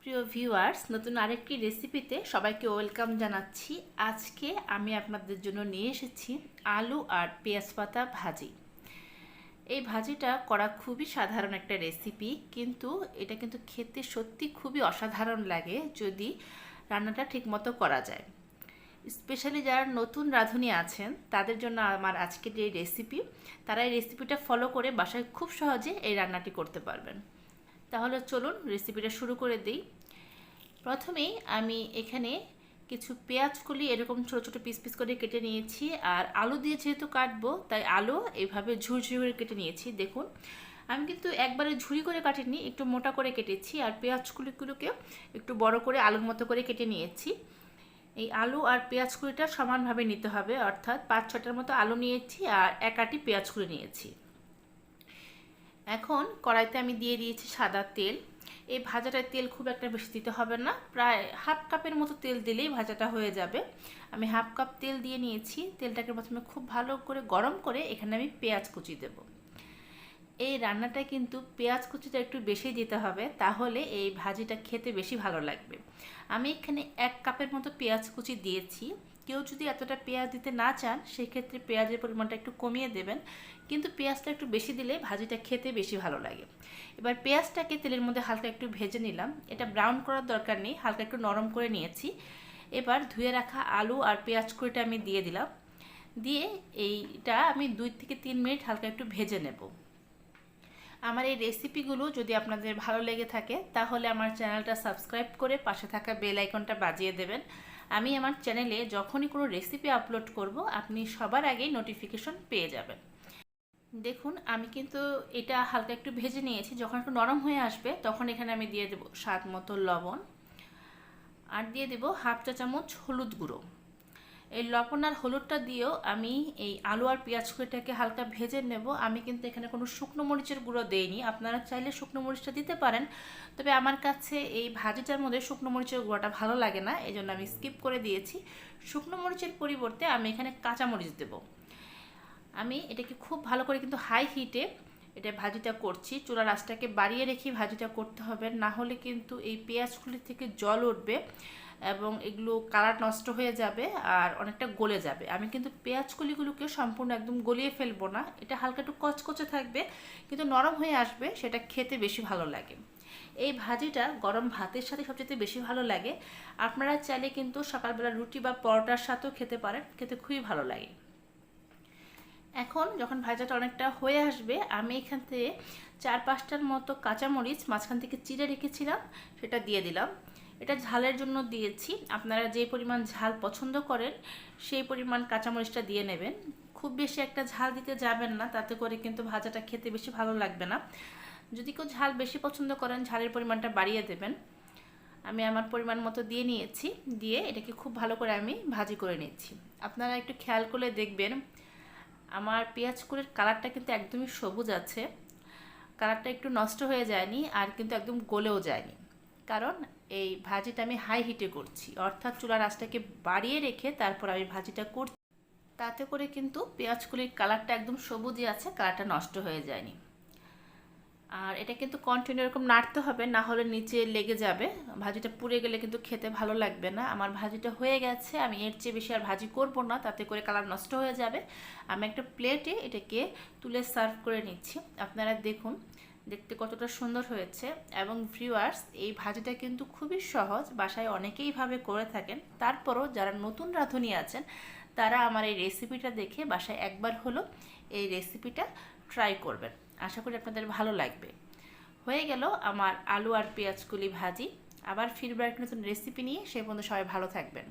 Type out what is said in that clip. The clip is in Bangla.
প্রিয় ভিউয়ার্স, নতুন আরেকটি রেসিপিতে সবাইকে ওয়েলকাম জানাচ্ছি। আজকে আমি আপনাদের জন্য নিয়ে এসেছি আলু আর পেঁয়াজ পাতা ভাজি। এই ভাজিটা করা খুবই সাধারণ একটা রেসিপি, কিন্তু এটা কিন্তু খেতে সত্যি খুবই অসাধারণ লাগে যদি রান্নাটা ঠিকমতো করা যায়। স্পেশালি যারা নতুন রাঁধুনি আছেন তাদের জন্য আমার আজকের এই রেসিপি। তারা এই রেসিপিটা ফলো করে বাসায় খুব সহজে এই রান্নাটি করতে পারবেন। তাহলে চলুন রেসিপিটা শুরু করে দিই। প্রথমেই আমি এখানে কিছু পেঁয়াজ কলি এরকম ছোট ছোট পিস পিস করে কেটে নিয়েছি, আর আলু দিয়ে যেহেতু কাটবো তাই আলু এইভাবে ঝুরঝুরি করে কেটে নিয়েছি। দেখুন, আমি কিন্তু একবারে ঝুরি করে কাটিনি, একটু মোটা করে কেটেছি, আর পেঁয়াজ কুলিগুলোকে একটু বড় করে আলুর মতো করে কেটে নিয়েছি। এই আলু আর পেঁয়াজ কুলিটা সমানভাবে নিতে হবে, অর্থাৎ 5-6টার মতো আলু নিয়েছি আর 1 আটি পেঁয়াজ কুলি নিয়েছি। এখন কড়াইতে আমি দিয়ে দিয়েছি সাদা তেল। এই ভাজাটায় তেল খুব একটা বেশি দিতে হবে না, প্রায় হাফ কাপের মতো তেল দিলেই ভাজাটা হয়ে যাবে। আমি হাফ কাপ তেল দিয়ে নিয়েছি। তেলটাকে প্রথমে খুব ভালো করে গরম করে এখানে আমি পেঁয়াজ কুচি দেব। এই রান্নাটা কিন্তু পেঁয়াজ কুচিটা একটু বেশি দিতে হবে, তাহলে এই ভাজিটা খেতে বেশি ভালো লাগবে। আমি এখানে 1 কাপের মতো পেঁয়াজ কুচি দিয়েছি। কেউ যদি এতটা পেঁয়াজ দিতে না চান সেক্ষেত্রে পেঁয়াজের পরিমাণটা একটু কমিয়ে দেবেন, কিন্তু পেঁয়াজটা একটু বেশি দিলে ভাজিটা খেতে বেশি ভালো লাগে। এবার পেঁয়াজটাকে তেলের মধ্যে হালকা একটু ভেজে নিলাম। এটা ব্রাউন করার দরকার নেই, হালকা একটু নরম করে নিয়েছি। এবার ধুয়ে রাখা আলু আর পেঁয়াজ কুচিটা আমি দিয়ে দিলাম। দিয়ে এইটা আমি 2-3 মিনিট হালকা একটু ভেজে নেব। আমার এই রেসিপিগুলো যদি আপনাদের ভালো লেগে থাকে তাহলে আমার চ্যানেলটা সাবস্ক্রাইব করে পাশে থাকা বেল আইকনটা বাজিয়ে দেবেন। আমি আমার চ্যানেলে যখনই কোনো রেসিপি আপলোড করব আপনি সবার আগেই নোটিফিকেশন পেয়ে যাবেন। দেখুন, আমি কিন্তু এটা হালকা একটু ভেজে নিয়েছি। যখন একটু নরম হয়ে আসবে তখন এখানে আমি দিয়ে দেব স্বাদ মতো লবণ, আর দিয়ে দেব হাফ চা চামচ হলুদ গুঁড়ো। এই লবণ আর হলুদটা দিয়েও আমি এই আলু আর পেঁয়াজ কুচিটাকে হালকা ভেজে নেব। আমি কিন্তু এখানে কোনো শুকনো মরিচের গুঁড়ো দেইনি, আপনারা চাইলে শুকনো মরিচটা দিতে পারেন, তবে আমার কাছে এই ভাজিটার মধ্যে শুকনো মরিচের গুঁড়োটা ভালো লাগে না, এই জন্য আমি স্কিপ করে দিয়েছি। শুকনো মরিচের পরিবর্তে আমি এখানে কাঁচা মরিচ দেব। আমি এটাকে খুব ভালো করে কিন্তু হাই হিটে এটা ভাজিটা করছি। চুলার আঁচটাকে বাড়িয়ে রেখে ভাজিটা করতে হবে, না হলে কিন্তু এই পেঁয়াজগুলি থেকে জল উঠবে এবং এগুলো কালার নষ্ট হয়ে যাবে আর অনেকটা গলে যাবে। আমি কিন্তু পেঁয়াজ কলিগুলোকে সম্পূর্ণ একদম গলিয়ে ফেলবো না, এটা হালকা একটু কচকচে থাকবে কিন্তু নরম হয়ে আসবে, সেটা খেতে বেশি ভালো লাগে। এই ভাজিটা গরম ভাতের সাথে সবচেয়ে বেশি ভালো লাগে। আপনারা চাইলে কিন্তু সকালবেলা রুটি বা পরোটার সাথেও খেতে পারেন, খেতে খুবই ভালো লাগে। এখন যখন ভাজাটা অনেকটা হয়ে আসবে আমি এখান থেকে 4-5টার মতো কাঁচামরিচ মাঝখান থেকে চিড়ে রেখেছিলাম সেটা দিয়ে দিলাম। এটা ঝালের জন্য দিয়েছি, আপনারা যে পরিমাণ ঝাল পছন্দ করেন সেই পরিমাণ কাঁচামরিচটা দিয়ে নেবেন। খুব বেশি একটা ঝাল দিতে যাবেন না, তাতে করে কিন্তু ভাজাটা খেতে বেশি ভালো লাগবে না। যদি কেউ ঝাল বেশি পছন্দ করেন ঝালের পরিমাণটা বাড়িয়ে দেবেন। আমি আমার পরিমাণ মতো দিয়ে নিয়েছি, দিয়ে এটাকে খুব ভালো করে আমি ভাজি করে নিচ্ছি। আপনারা একটু খেয়াল করলে দেখবেন আমার পেঁয়াজ কুলের কালারটা কিন্তু একদমই সবুজ আছে, কালারটা একটু নষ্ট হয়ে যায়নি আর কিন্তু একদম গলেও যায়নি, কারণ এই ভাজিটা আমি হাই হিটে করছি, অর্থাৎ চুলার আঁচটাকে বাড়িয়ে রেখে তারপর আমি ভাজিটা করছি। তাতে করে কিন্তু পেঁয়াজ কুলির কালারটা একদম সবুজই আছে, কালারটা নষ্ট হয়ে যায়নি। আর এটা কিন্তু কন্টিনিউ এরকম নাড়তে হবে, না হলে নিচে লেগে যাবে, ভাজিটা পুড়ে গেলে কিন্তু খেতে ভালো লাগবে না। আমার ভাজিটা হয়ে গেছে, আমি এর চেয়ে বেশি আর ভাজি করব না, তাতে করে কালার নষ্ট হয়ে যাবে। আমি একটা প্লেটে এটাকে তুলে সার্ভ করে নিচ্ছি। আপনারা দেখুন দেখতে কতটা সুন্দর হয়েছে। এবং ভিউয়ার্স, এই ভাজিটা কিন্তু খুবই সহজ, বাসায় অনেকেই ভাবে করে থাকেন, তারপরও যারা নতুন রাঁধুনি আছেন তারা আমার এই রেসিপিটা দেখে বাসায় একবার হলো এই রেসিপিটা ট্রাই করবেন। আশা করি আপনাদের ভালো লাগবে। হয়ে গেল আমার আলু আর পেঁয়াজ কলি ভাজি। আবার ফিরবার একটা নতুন রেসিপি নিয়ে, সে পর্যন্ত সবাই ভালো থাকবেন।